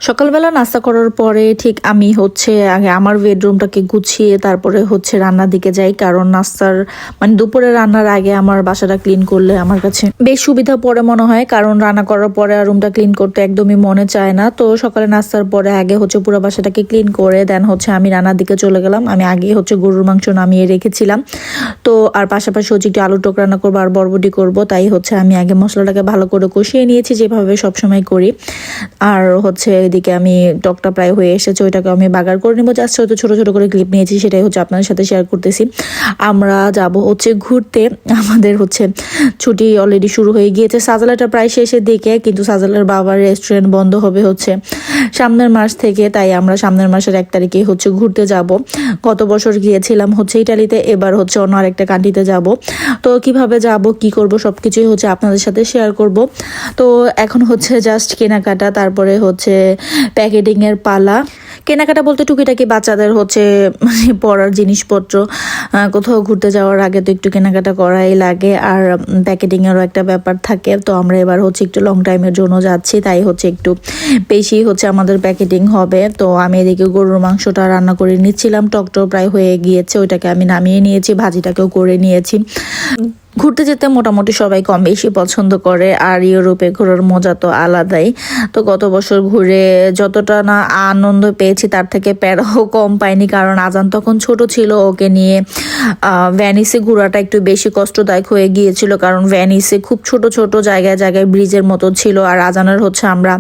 সকালবেলা নাস্তা করার পরে ঠিক আমি আগে আমার বেডরুমটাকে গুছিয়ে তারপরে রান্নার দিকে যাই, কারণ নাস্তার দুপুরে রান্নার আগে আমার বাসাটা ক্লিন করলে আমার কাছে বেশ সুবিধা পড়ে মনে হয়, কারণ রান্না করার পরে আর রুমটা ক্লিন করতে একদমই মনে চায় না। তো সকালে নাস্তার পরে আগে পুরো বাসাটাকে ক্লিন করে দেন আমি রান্নার দিকে চলে গেলাম। আমি আগে গরুর মাংস নামিয়ে রেখেছিলাম, তো আর পাশাপাশি একটু আলু টক রান্না করবো আর বরবটি করবো, তাই আমি আগে মশলাটাকে ভালো করে কষিয়ে নিয়েছি যেভাবে সবসময় করি। আর এদিকে আমি টকটা প্রায় হয়ে এসেছে, ওইটাকে আমি বাগার করে নেবো। জাস্ট ছোট ছোট করে ক্লিপ নিয়েছি, সেটাই আপনাদের সাথে শেয়ার করতেছি। আমরা যাব ঘুরতে, আমাদের ছুটি অলরেডি শুরু হয়ে গিয়েছে। সাজালাটা প্রায় শেষের দিকে, কিন্তু সাজালার বাবার রেস্টুরেন্ট বন্ধ হবে সামনের মাস থেকে, তাই আমরা সামনের মাসের 1 তারিখে ঘুরতে যাব। গত বছর গিয়েছিলাম ইটালিতে, এবার অন্য আরেকটা কান্ট্রিতে যাব। তো কিভাবে যাব কি করব সবকিছুই আপনাদের সাথে শেয়ার করব। তো এখন জাস্ট কেনাকাটা, তারপরে প্যাকেটিং এর পালা। কেনাকাটা বলতে টুকিটাকি বাচ্চাদের পড়ার জিনিসপত্র, কোথাও ঘুরতে যাওয়ার আগে তো একটু কেনাকাটা করাই লাগে, আর প্যাকেটিং এরও একটা ব্যাপার থাকে। তো আমরা এবার একটু লং টাইমের জন্য যাচ্ছি, তাই একটু বেশি আমাদের প্যাকেটিং হবে। তো আমি এদিকে গরুর মাংসটা রান্না করে নিচ্ছিলাম, টকটাও প্রায় হয়ে গিয়েছে, ওইটাকে আমি নামিয়ে নিয়েছি, ভাজিটাকেও করে নিয়েছি। ঘুরতে যেতে মোটামুটি সবাই কম বেশি পছন্দ করে, আর ইউরোপে ঘোরার মজা তো আলাদাই। তো গত বছর ঘুরে যতটা না আনন্দ পেয়েছি তার থেকে প্যারাও কম পাইনি, কারণ আজান তখন ছোট ছিল। ওকে নিয়ে ভ্যানিসে ঘোরাটা একটু বেশি কষ্টদায়ক হয়ে গিয়েছিল, কারণ ভ্যানিসে খুব ছোট ছোট জায়গায় জায়গায় ব্রিজের মতো ছিল, আর আজানের আমরা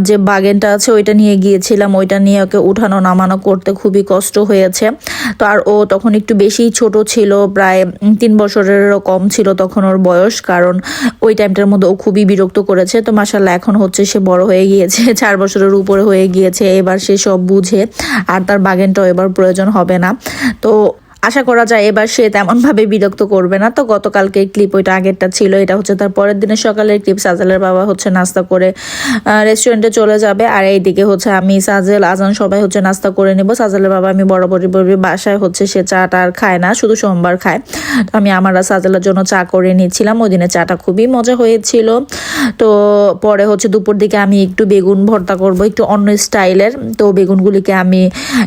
যে বাগেনটা আছে ওইটা নিয়ে গিয়েছিলাম, ওইটা নিয়ে ওকে উঠানো নামানো করতে খুবই কষ্ট হয়েছে। তো আর ও তখন একটু বেশি ছোট ছিল, প্রায় 3 বছরেরও কম ছিল তখন ওর বয়স, কারণ ওই টাইমটার মধ্যে ও খুবই বিরক্ত করেছে। তো মাশাআল্লাহ এখন সে বড় হয়ে গিয়েছে, 4 বছরের উপরে হয়ে গিয়েছে, এবার সে সব বুঝে, আর তার বাগেনটাও এবার প্রয়োজন হবে না। তো আশা করা যায় এবার সে তেমন ভাবে বিরক্ত করবে না। তো গতকালকে ক্লিপ, ওইটা আগেরটা ছিল, এটা তার পরের দিনের সকালের ক্লিপ। সাজেলের বাবা নাস্তা করে রেস্টুরেন্টে চলে যাবে, আর এইদিকে আমি সাজেল আজান সবাই নাস্তা করে নেব। সাজেলের বাবা আমি বরাবরই বাসায় সে চাটা আর খায় না, শুধু সোমবার খায়। তো আমি আমার আর সাজেলের জন্য চা করে নিচ্ছিলাম, ওই দিনে চাটা খুবই মজা হয়েছিল। তো পরে দুপুর দিকে আমি একটু বেগুন ভর্তা করব, একটু অন্য স্টাইলের। তো বেগুনগুলিকে আমি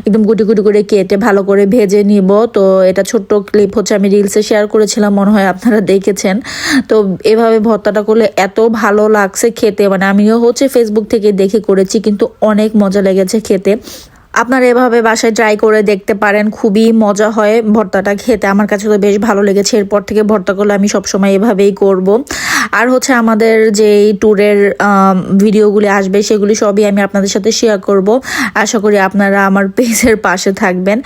একদম গুটি গুটি করে কেটে ভালো করে ভেজে নিব। তো এটা ছোট্ট ক্লিপ আমি রিলসে শেয়ার করেছিলাম, মনে হয় আপনারা দেখেছেন। তো এভাবে ভর্তাটা করলে এত ভালো লাগছে খেতে, আমিও ফেসবুক থেকে দেখে করেছি, কিন্তু অনেক মজা লেগেছে খেতে। আপনারা এভাবে বাসায় ট্রাই করে দেখতে পারেন, খুবই মজা হয় ভর্তাটা খেতে। আমার কাছে তো বেশ ভালো লেগেছে, এরপর থেকে ভর্তা করলে আমি সবসময় এভাবেই করব। আর আমাদের যে ট্যুরের ভিডিওগুলি আসবে সেগুলি সবই আমি আপনাদের সাথে শেয়ার করব। আশা করি আপনারা আমার পেজের পাশে থাকবেন।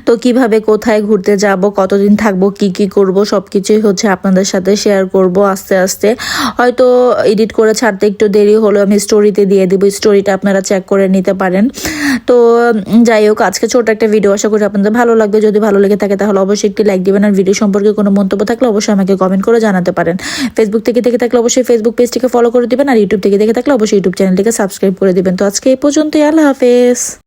তো কিভাবে কোথায় ঘুরতে যাব, কতদিন থাকবো, কি কি করব সবকিছুই আপনাদের সাথে শেয়ার করব আস্তে আস্তে। হয়তো এডিট করে ছাড়তে একটু দেরি হলেও আমি স্টোরিতে দিয়ে দেবো, স্টোরিটা আপনারা চেক করে নিতে পারেন। তো যাই হোক, আজকে ছোট একটা ভিডিও, আশা করি আপনাদের ভালো লাগবে। যদি ভালো লেগে থাকে তাহলে অবশ্যই একটি লাইক দিবেন, আর ভিডিও সম্পর্কে কোনো মন্তব্য থাকলে অবশ্যই আমাকে কমেন্ট করে জানাতে পারেন। ফেসবুক থেকে দেখে থাকলে অবশ্যই ফেসবুক পেজটিকে ফলো করে দিবেন, আর ইউটিউব থেকে দেখে থাকলে অবশ্যই ইউটিউব চ্যানেলটিকে সাবস্ক্রাইব করে দিবেন। তো আজকে এই পর্যন্তই, আল্লাহ হাফেজ।